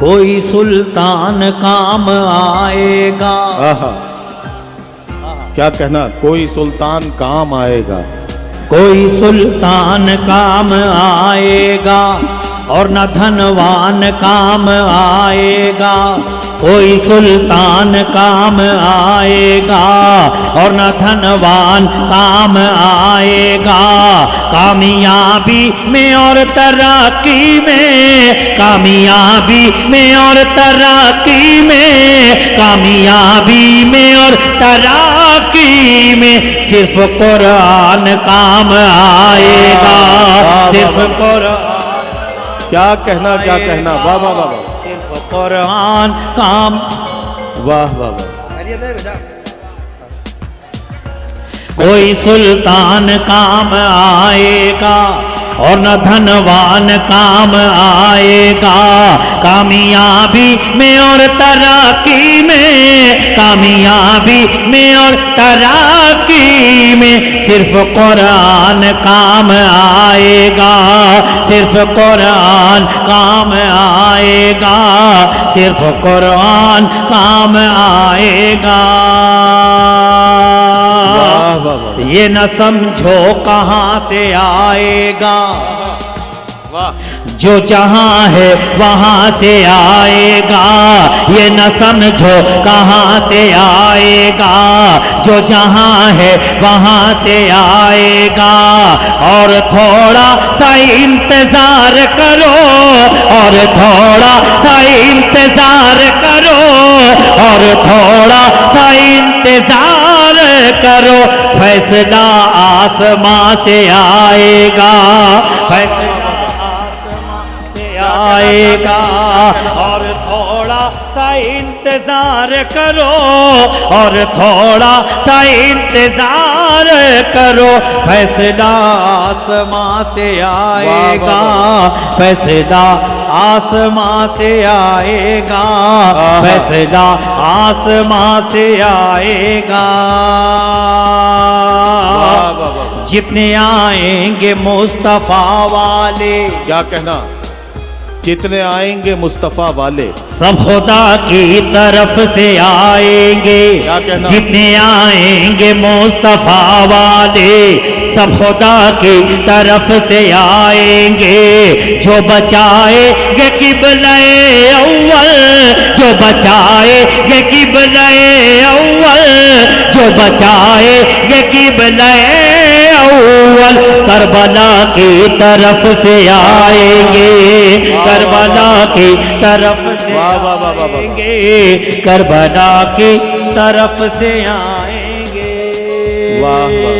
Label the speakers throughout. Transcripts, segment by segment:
Speaker 1: कोई सुल्तान काम आएगा।
Speaker 2: क्या कहना, कोई सुल्तान काम आएगा।
Speaker 1: कोई सुल्तान काम आएगा और न धनवान काम आएगा। कोई सुल्तान काम आएगा और न धनवान काम आएगा। कामयाबी में और तरक्की में, कामयाबी में और तरक्की में, कामयाबी में और तरक्की में सिर्फ कुरान काम आएगा। सिर्फ कुरान।
Speaker 2: क्या कहना, क्या कहना, वाह वाह वाह,
Speaker 1: सिर्फ कुरान काम।
Speaker 2: वाह वाह वाह।
Speaker 1: कोई सुल्तान काम आएगा और न धनवान काम आएगा। कामयाबी में और तरक्की में, कामयाबी में और तरक्की में सिर्फ कुरान काम आएगा। सिर्फ कुरान काम आएगा। सिर्फ कुरान काम आएगा। ये न समझो कहां से आएगा, जो जहां है वहां से आएगा। ये न समझो कहां से आएगा, जो जहां है वहां से आएगा। और थोड़ा सा इंतजार करो, और थोड़ा सा इंतजार करो, और थोड़ा सा इंतजार करो। फैसला आसमां से आएगा। फैसला आएगा और थोड़ा सा इंतजार करो, और थोड़ा सा इंतजार करो। फैसला आसमां से आएगा। फैसला आसमां से आएगा। फैसला आसमां से आएगा। जितने आएंगे मुस्तफा वाले,
Speaker 2: क्या कहना, जितने आएंगे मुस्तफा वाले
Speaker 1: सब खुदा की तरफ से आएंगे। जितने आएंगे मुस्तफा वाले सब खुदा की तरफ से आएंगे। जो बचाएंगे किबले अव्वल, जो बचाएंगे किबले अव्वल, जो बचाएंगे किबले अव्वल करबला की तरफ से आएंगे। करबला की तरफ से आएंगे। करबला की तरफ से आएंगे।
Speaker 2: वाह वाह,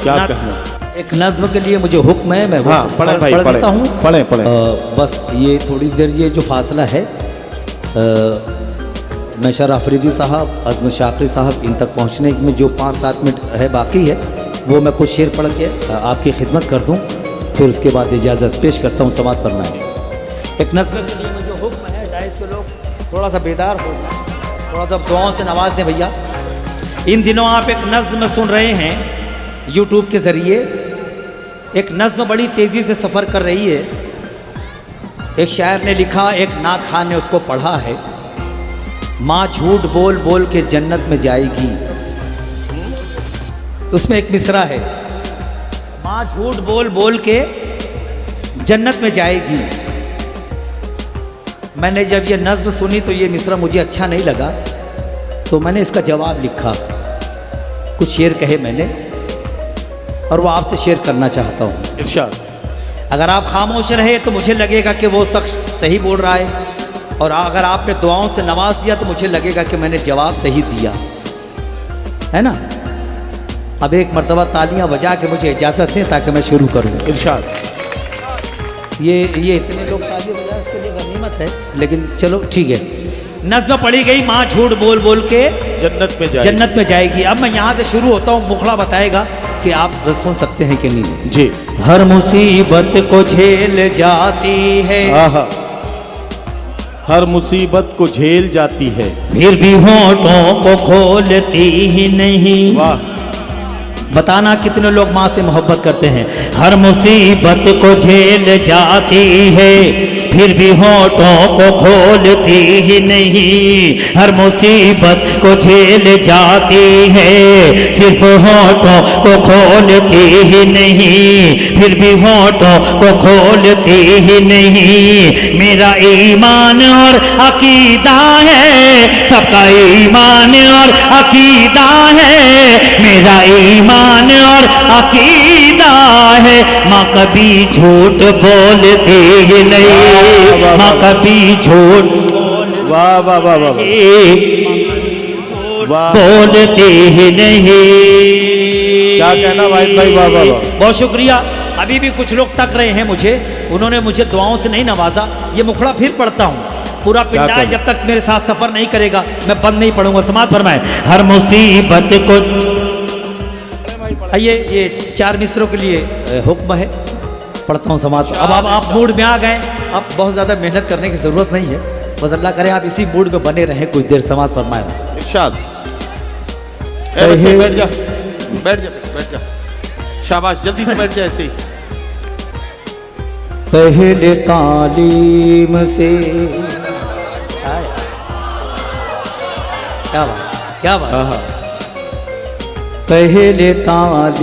Speaker 2: क्या कहना।
Speaker 1: एक नज्म के लिए मुझे हुक्म है, मैं
Speaker 2: पढ़े भाई, पढ़ देता हूँ। पढ़े पढ़े।
Speaker 1: बस ये थोड़ी देर, ये जो फासला है, नशर अफरीदी साहब, अज़म शाकरी साहब, इन तक पहुँचने में जो 5-7 मिनट है बाकी है, वो मैं कुछ शेर पढ़ के आपकी खिदमत कर दूँ, फिर उसके बाद इजाज़त पेश करता हूँ समात फरमाएं। एक नज़्म के लिए मुझे हुक्म है, डाइस के लोग थोड़ा सा बेदार हो जाए, थोड़ा सा दुआओं से नवाज दें भैया। इन दिनों आप एक नज़्म सुन रहे हैं यूट्यूब के ज़रिए। एक नज़्म बड़ी तेज़ी से सफ़र कर रही है। एक शायर ने लिखा, एक नात खान ने उसको पढ़ा है। माँ झूठ बोल बोल के जन्नत में जाएगी। उसमें एक मिसरा है, माँ झूठ बोल बोल के जन्नत में जाएगी। मैंने जब ये नज़्म सुनी तो ये मिसरा मुझे अच्छा नहीं लगा, तो मैंने इसका जवाब लिखा। कुछ शेर कहे मैंने और वो आपसे शेयर करना चाहता हूँ।
Speaker 2: इरशाद।
Speaker 1: अगर आप खामोश रहे तो मुझे लगेगा कि वो शख्स सही बोल रहा है, और अगर आपने दुआओं से नवाज दिया तो मुझे लगेगा कि मैंने जवाब सही दिया है ना। अब एक मर्तबा तालियां बजा के मुझे इजाज़त दें ताकि मैं शुरू करूं।
Speaker 2: इरशाद।
Speaker 1: ये इतने लोग तालियां बजा, इसके लिए गनीमत है, लेकिन चलो ठीक है। नज़्म पढ़ी गई, माँ झूठ बोल बोल के जन्नत में जाएगी। अब मैं यहाँ से शुरू होता हूँ, मुखड़ा बताएगा कि आप सुन सकते हैं कि नहीं
Speaker 2: जी।
Speaker 1: हर मुसीबत को झेल जाती है,
Speaker 2: हर मुसीबत को झेल जाती है,
Speaker 1: फिर भी होठों को खोलती ही नहीं।
Speaker 2: वाह।
Speaker 1: बताना कितने लोग माँ से मोहब्बत करते हैं। हर मुसीबत को झेल जाती है फिर भी होठों को खोलती ही नहीं। हर मुसीबत को झेल जाती है सिर्फ होठों को खोलती ही नहीं, फिर भी होठों को खोलती ही नहीं। मेरा ईमान और अकीदा है, सबका ईमान और अकीदा है, मेरा ईमान और अकीदा है। माँ कभी झूठ बोलती ही नहीं, माँ कभी झूठ
Speaker 2: वाह वाह वाह वाह वाह,
Speaker 1: बोलती ही नहीं।
Speaker 2: क्या कहना वाहिद भाई, वाह वाह वाह।
Speaker 1: बहुत शुक्रिया। अभी भी कुछ लोग तक रहे हैं मुझे, उन्होंने मुझे दुआओं से नहीं नवाजा। ये मुखड़ा फिर पढ़ता हूँ। पूरा पिंडाल जब तक मेरे साथ सफर नहीं करेगा मैं बंद नहीं पढ़ूंगा। समाज फरमाए। हर मुसीबत को, आइए ये 4 मिसरों के लिए हुक्म है, पढ़ता हूँ समाज। अब आप मूड में आ गए, अब बहुत ज़्यादा मेहनत करने की ज़रूरत नहीं है, बस अल्लाह करे आप इसी मूड में बने रहें कुछ देर। समाज फरमाए।
Speaker 2: इरशाद। ए बच्चे बैठ जा, बैठ जा, बैठ जा, शाबाश, जल्दी से बैठ जा ऐसे ही।
Speaker 1: पहले तालीम से, क्या बात, क्या बात। पहले तालीम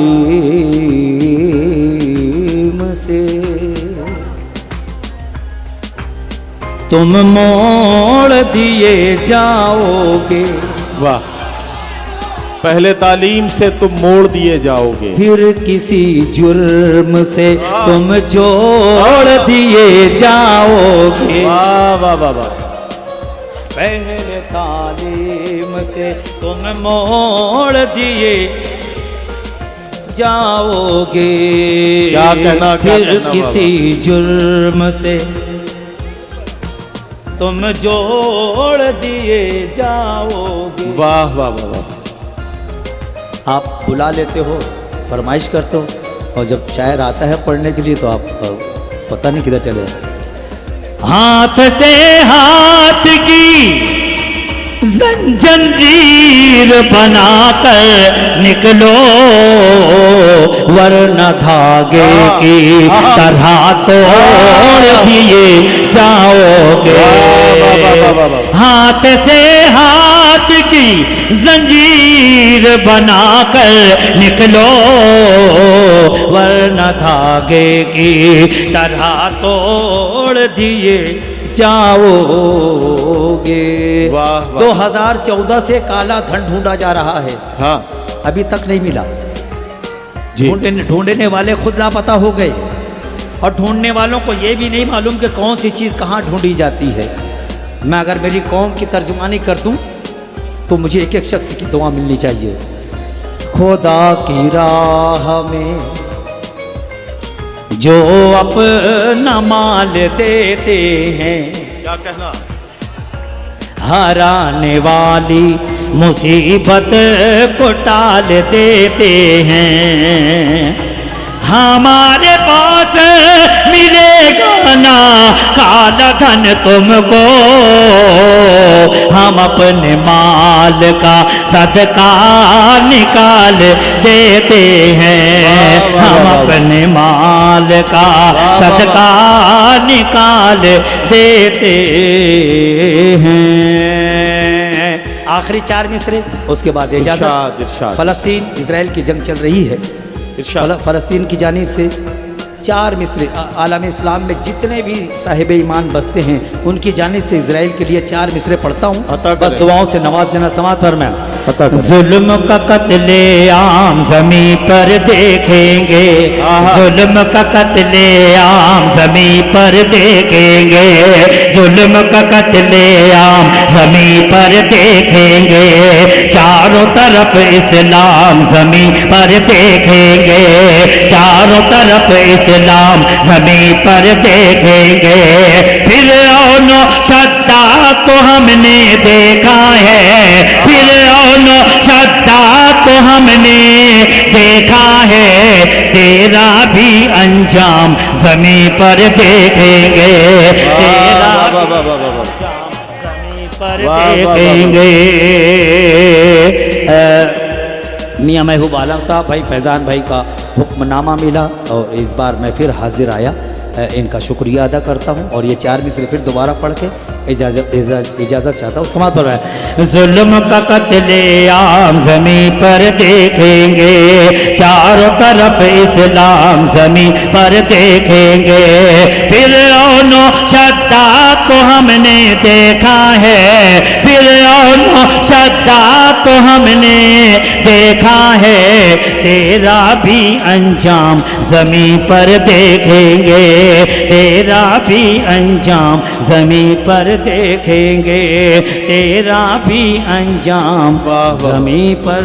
Speaker 1: से तुम मोड़ दिए जाओगे,
Speaker 2: वाह। पहले तालीम से तुम मोड़ दिए जाओगे,
Speaker 1: फिर किसी जुर्म से तुम जोड़ दिए जाओगे।
Speaker 2: वाह वाह वाह वाह।
Speaker 1: पहले तालीम से तुम मोड़ दिए जाओगे,
Speaker 2: क्या कहना, क्या
Speaker 1: फिर
Speaker 2: कहना
Speaker 1: किसी जुर्म से तुम जोड़ दिए जाओगे।
Speaker 2: वाह वाह वाह वाह।
Speaker 1: आप बुला लेते हो, फरमाइश करते हो, और जब शायर आता है पढ़ने के लिए तो आप पता नहीं किधर चले। हाथ से हाथ की जंजीर बनाकर निकलो, वरना धागे की तरह तोड़ दिए जाओगे। हाथ से हाथ की जंजीर बनाकर निकलो, वरना धागे की तरह तोड़ दिए जाओगे। 2014 से काला धन ढूंढा जा रहा है,
Speaker 2: हाँ,
Speaker 1: अभी तक नहीं मिला।
Speaker 2: जी।
Speaker 1: ढूंढने वाले खुद लापता हो गए, और ढूंढने वालों को ये भी नहीं मालूम कि कौन सी चीज़ कहाँ ढूंढी जाती है। मैं अगर मेरी कौम की तर्जुमानी कर दूं तो मुझे एक एक शख्स की दुआ मिलनी चाहिए। खुदा की राह में जो अपना माल देते हैं,
Speaker 2: क्या कहना,
Speaker 1: हराने वाली मुसीबत को टाल देते हैं। हमारे पास मिलेगा ना काला धन तुमको, हम अपने माल का सदका निकाल देते हैं। हम अपने माल का सदका निकाल देते हैं। आखिरी 4 मिसरे, उसके बाद इजाज़त।
Speaker 2: इरशाद।
Speaker 1: फलस्तीन इजराइल की जंग चल रही है, फ़लस्तीन की जानिब से 4 मिसरे। आलम इस्लाम में जितने भी साहिब ईमान बसते हैं उनकी जानिब से इजराइल के लिए 4 मिसरे पढ़ता हूँ, बस दुआओं से नवाज देना। समाज फरमाया। जुल्म का कत्ले आम ज़मीं पर देखेंगे, जुल्म का कत्ले आम ज़मीं पर देखेंगे, जुल्म का कत्ले आम ज़मीं पर देखेंगे। चारों तरफ इस्लाम ज़मीं पर देखेंगे, चारों तरफ इस्लाम ज़मीं पर देखेंगे। फिरऔन शद्दाद को हमने देखा है, फिरऔन शद्दाद को हमने देखा है, तेरा भी अंजाम ज़मीं पर देखेंगे, तेरा ज़मीं पर देखेंगे। मियाँ महबूब आलम साहब, भाई फैज़ान भाई का हुक्मनामा मिला और इस बार मैं फिर हाजिर आया। इनका शुक्रिया अदा करता हूँ और ये 4 मिसरे फिर दोबारा पढ़ के इजाज़त चाहता हूँ। समात पर है।
Speaker 3: जुल्म का कत्ले आम ज़मीं पर देखेंगे, चारों तरफ इस्लाम ज़मीं पर देखेंगे। फिरऔनो शद्दाद को हमने देखा है, फिरऔनो शद्दाद को हमने देखा है। तेरा भी अंजाम ज़मीं पर देखेंगे, तेरा भी अंजाम ज़मीं पर देखेंगे, तेरा भी अंजाम ज़मीं पर